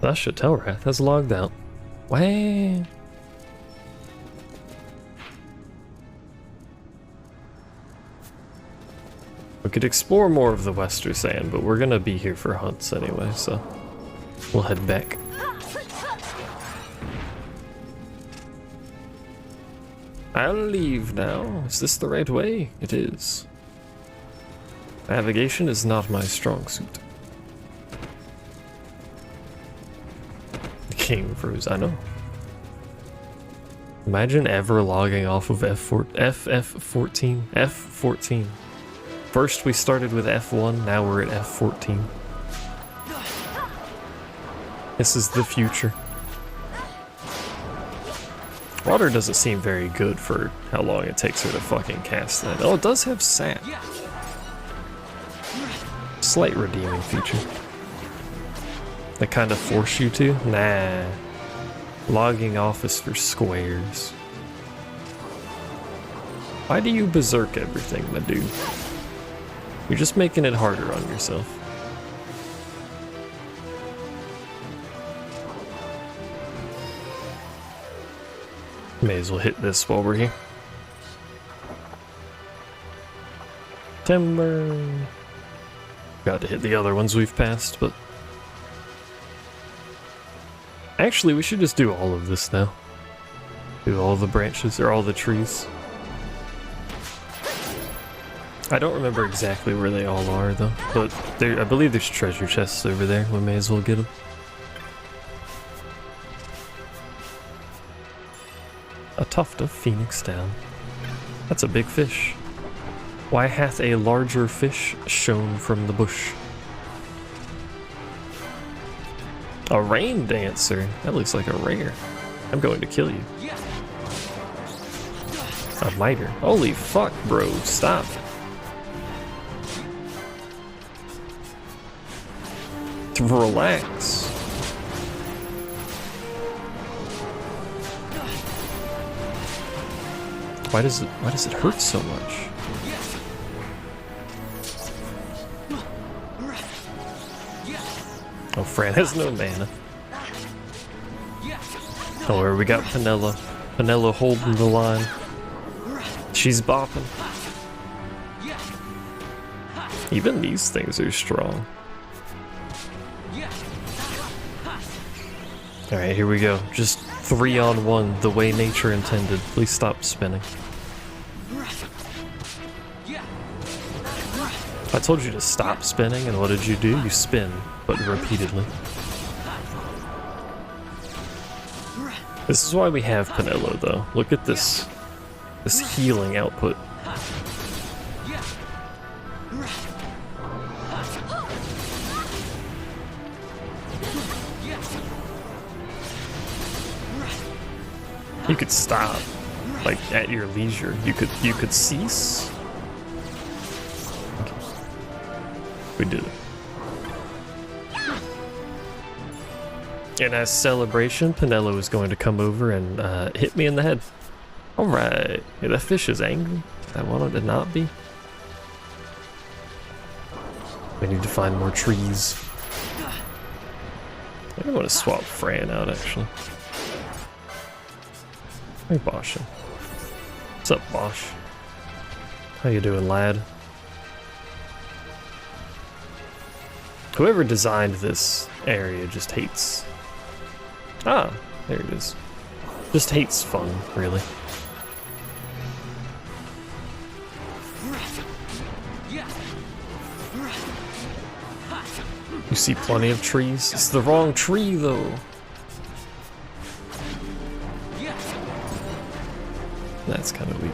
That should tell Wrath has logged out. Wow. We could explore more of the Western Sand, but we're gonna be here for hunts anyway, so we'll head back. I'll leave now. Is this the right way? It is. Navigation is not my strong suit. The king froze, I know. Imagine ever logging off of FF14. F14. First we started with F1, now we're at F14. This is the future. Water doesn't seem very good for how long it takes her to fucking cast that. Oh, it does have sap. Slight redeeming feature. They kind of force you to? Nah. Logging off is for squares. Why do you berserk everything, my dude? You're just making it harder on yourself. May as well hit this while we're here. Timber. Got to hit the other ones we've passed, but... Actually, we should just do all of this now. Do all the branches, or all the trees. I don't remember exactly where they all are, though. But I believe there's treasure chests over there. We may as well get them. A tuft of phoenix down. That's a big fish. Why hath a larger fish shone from the bush? A rain dancer. That looks like a rare. I'm going to kill you. A miter. Holy fuck, bro. Stop. To relax. Why does it hurt so much? Oh, Fran has no mana. Don't worry, we got Penelo. Penelo holding the line. She's bopping. Even these things are strong. Alright, here we go. Just 3-on-1, the way nature intended. Please stop spinning. I told you to stop spinning, and what did you do? You spin, but repeatedly. This is why we have Penelo, though. Look at this healing output. You could stop, like at your leisure. You could cease. Okay. We did it. And as celebration, Penelo is going to come over and hit me in the head. Alright. Yeah, that fish is angry. I wanted to not be. We need to find more trees. I don't want to swap Fran out, actually. Hey, Bosch. What's up, Bosch? How you doing, lad? Whoever designed this area just hates... Ah, there it is. Just hates fun, really. You see plenty of trees? It's the wrong tree, though. That's kind of weak.